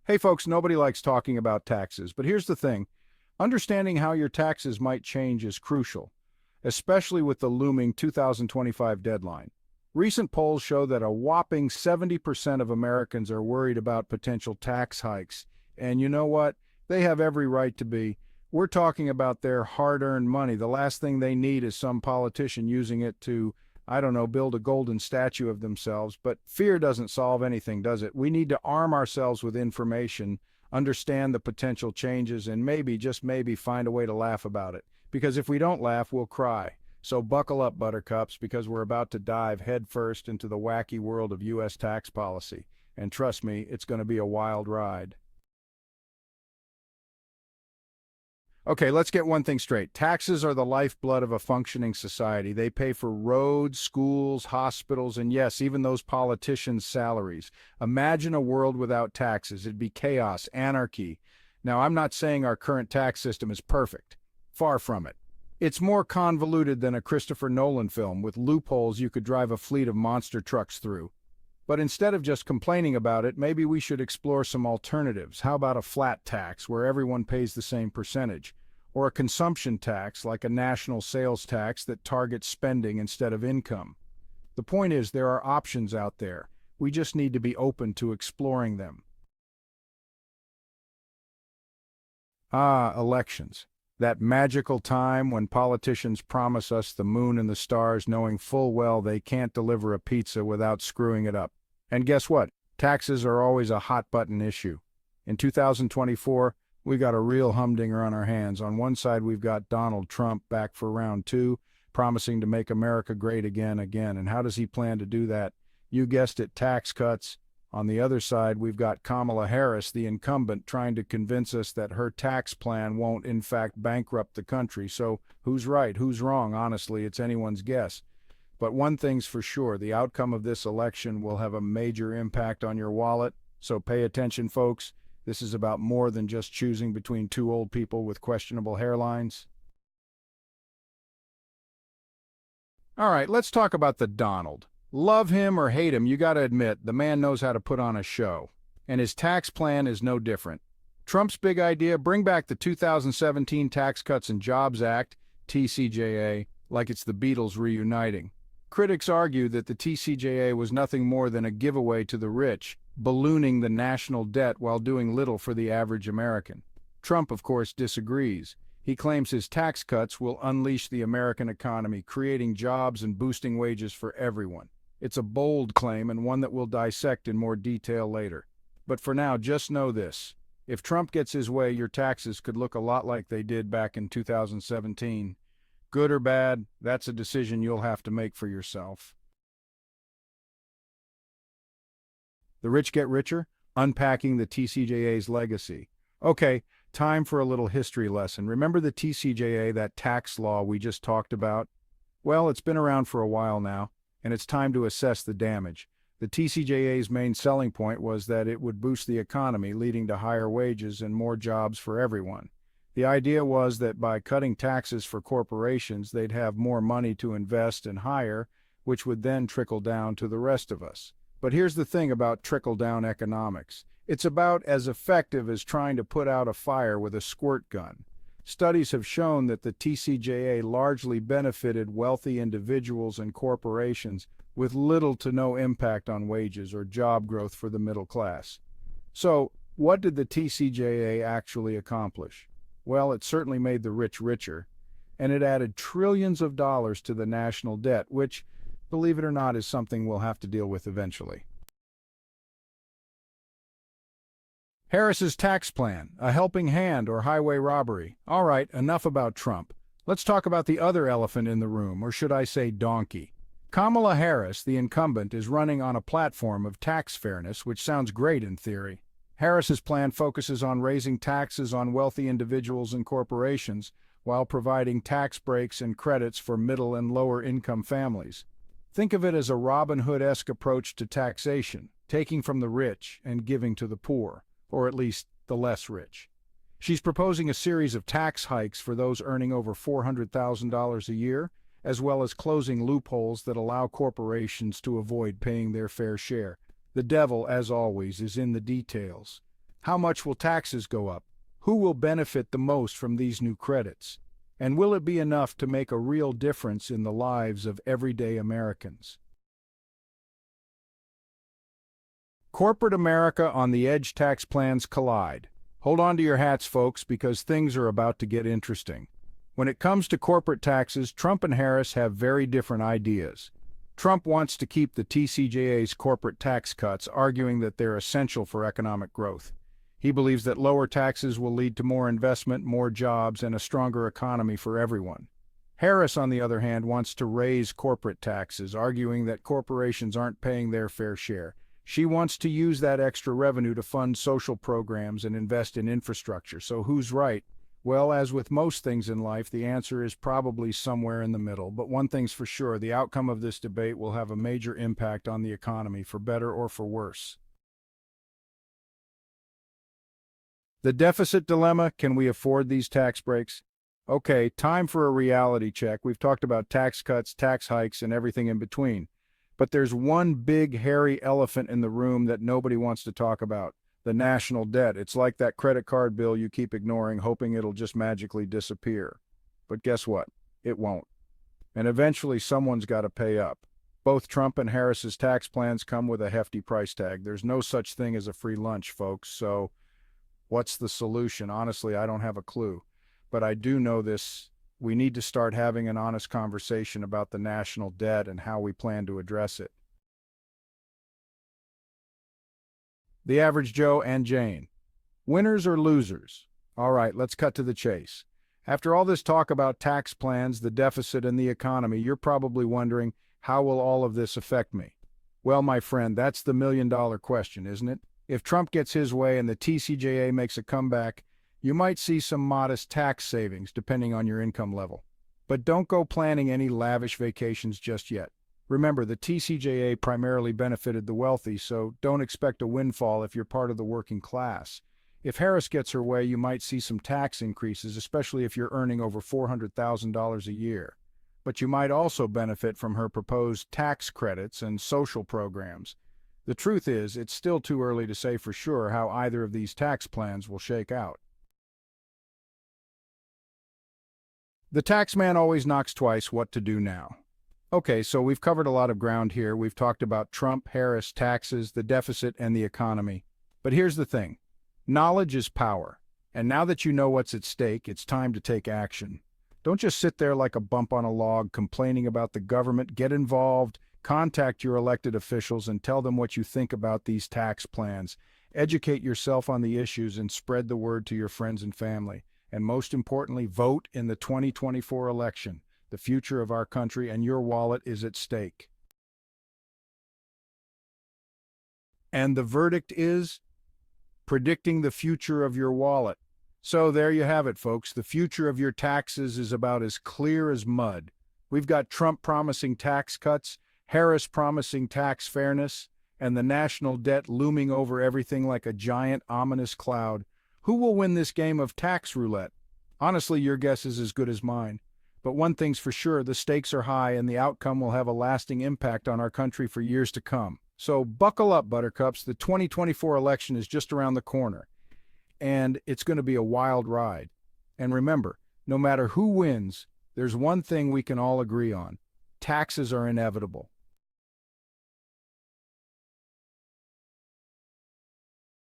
Hey folks, nobody likes talking about taxes, but here's the thing. Understanding how your taxes might change is crucial, especially with the looming 2025 deadline. Recent polls show that a whopping 70% of Americans are worried about potential tax hikes. And you know what? They have every right to be. We're talking about their hard-earned money. The last thing they need is some politician using it to, I don't know, build a golden statue of themselves. But fear doesn't solve anything, does it? We need to arm ourselves with information, understand the potential changes, and maybe, just maybe, find a way to laugh about it. Because if we don't laugh, we'll cry. So buckle up, buttercups, because we're about to dive headfirst into the wacky world of U.S. tax policy. And trust me, it's going to be a wild ride. Okay, let's get one thing straight. Taxes are the lifeblood of a functioning society. They pay for roads, schools, hospitals, and yes, even those politicians' salaries. Imagine a world without taxes. It'd be chaos, anarchy. Now, I'm not saying our current tax system is perfect. Far from it. It's more convoluted than a Christopher Nolan film with loopholes you could drive a fleet of monster trucks through. But instead of just complaining about it, maybe we should explore some alternatives. How about a flat tax where everyone pays the same percentage? Or a consumption tax like a national sales tax that targets spending instead of income? The point is, there are options out there. We just need to be open to exploring them. Elections. That magical time when politicians promise us the moon and the stars knowing full well they can't deliver a pizza without screwing it up. And guess what? Taxes are always a hot-button issue. In 2024, we got a real humdinger on our hands. On one side, we've got Donald Trump back for round two, promising to make America great again. And how does he plan to do that? You guessed it, tax cuts. On the other side, we've got Kamala Harris, the incumbent, trying to convince us that her tax plan won't in fact bankrupt the country. So who's right, who's wrong? Honestly, it's anyone's guess. But one thing's for sure, the outcome of this election will have a major impact on your wallet. So pay attention, folks. This is about more than just choosing between two old people with questionable hairlines. All right, let's talk about the Donald. Love him or hate him, you gotta admit, the man knows how to put on a show. And his tax plan is no different. Trump's big idea, bring back the 2017 Tax Cuts and Jobs Act, TCJA, like it's the Beatles reuniting. Critics argue that the TCJA was nothing more than a giveaway to the rich, ballooning the national debt while doing little for the average American. Trump, of course, disagrees. He claims his tax cuts will unleash the American economy, creating jobs and boosting wages for everyone. It's a bold claim and one that we'll dissect in more detail later. But for now, just know this. If Trump gets his way, your taxes could look a lot like they did back in 2017. Good or bad, that's a decision you'll have to make for yourself. The rich get richer? Unpacking the TCJA's legacy. Okay, time for a little history lesson. Remember the TCJA, that tax law we just talked about? Well, it's been around for a while now, and it's time to assess the damage. The TCJA's main selling point was that it would boost the economy, leading to higher wages and more jobs for everyone. The idea was that by cutting taxes for corporations, they'd have more money to invest and hire, which would then trickle down to the rest of us. But here's the thing about trickle-down economics. It's about as effective as trying to put out a fire with a squirt gun. Studies have shown that the TCJA largely benefited wealthy individuals and corporations with little to no impact on wages or job growth for the middle class. So, what did the TCJA actually accomplish? Well, it certainly made the rich richer, and it added trillions of dollars to the national debt, which, believe it or not, is something we'll have to deal with eventually. Harris's tax plan, a helping hand or highway robbery. All right, enough about Trump. Let's talk about the other elephant in the room, or should I say donkey. Kamala Harris, the incumbent, is running on a platform of tax fairness, which sounds great in theory. Harris's plan focuses on raising taxes on wealthy individuals and corporations while providing tax breaks and credits for middle and lower income families. Think of it as a Robin Hood-esque approach to taxation, taking from the rich and giving to the poor, or at least the less rich. She's proposing a series of tax hikes for those earning over $400,000 a year, as well as closing loopholes that allow corporations to avoid paying their fair share. The devil, as always, is in the details. How much will taxes go up? Who will benefit the most from these new credits? And will it be enough to make a real difference in the lives of everyday Americans? Corporate America on the edge, tax plans collide. Hold on to your hats, folks, because things are about to get interesting. When it comes to corporate taxes, Trump and Harris have very different ideas. Trump wants to keep the TCJA's corporate tax cuts, arguing that they're essential for economic growth. He believes that lower taxes will lead to more investment, more jobs, and a stronger economy for everyone. Harris, on the other hand, wants to raise corporate taxes, arguing that corporations aren't paying their fair share. She wants to use that extra revenue to fund social programs and invest in infrastructure. So who's right? Well, as with most things in life, the answer is probably somewhere in the middle. But one thing's for sure, the outcome of this debate will have a major impact on the economy, for better or for worse. The deficit dilemma: can we afford these tax breaks? Okay, time for a reality check. We've talked about tax cuts, tax hikes, and everything in between. But there's one big, hairy elephant in the room that nobody wants to talk about: the national debt. It's like that credit card bill you keep ignoring, hoping it'll just magically disappear. But guess what? It won't. And eventually someone's got to pay up. Both Trump and Harris's tax plans come with a hefty price tag. There's no such thing as a free lunch, folks, so what's the solution? Honestly, I don't have a clue. But I do know this: we need to start having an honest conversation about the national debt and how we plan to address it. The average Joe and Jane. Winners or losers? All right, let's cut to the chase. After all this talk about tax plans, the deficit, and the economy, you're probably wondering, how will all of this affect me? Well, my friend, that's the million-dollar question, isn't it? If Trump gets his way and the TCJA makes a comeback, you might see some modest tax savings depending on your income level. But don't go planning any lavish vacations just yet. Remember, the TCJA primarily benefited the wealthy, so don't expect a windfall if you're part of the working class. If Harris gets her way, you might see some tax increases, especially if you're earning over $400,000 a year. But you might also benefit from her proposed tax credits and social programs. The truth is, it's still too early to say for sure how either of these tax plans will shake out. The tax man always knocks twice. What to do now? Okay, so we've covered a lot of ground here. We've talked about Trump, Harris, taxes, the deficit, and the economy. But here's the thing: knowledge is power. And now that you know what's at stake, it's time to take action. Don't just sit there like a bump on a log complaining about the government. Get involved. Contact your elected officials and tell them what you think about these tax plans. Educate yourself on the issues and spread the word to your friends and family. And most importantly, vote in the 2024 election. The future of our country and your wallet is at stake. And the verdict is predicting the future of your wallet. So there you have it, folks. The future of your taxes is about as clear as mud. We've got Trump promising tax cuts, Harris promising tax fairness, and the national debt looming over everything like a giant, ominous cloud. Who will win this game of tax roulette? Honestly, your guess is as good as mine. But one thing's for sure: the stakes are high, and the outcome will have a lasting impact on our country for years to come. So buckle up, Buttercups. The 2024 election is just around the corner, and it's going to be a wild ride. And remember, no matter who wins, there's one thing we can all agree on: taxes are inevitable.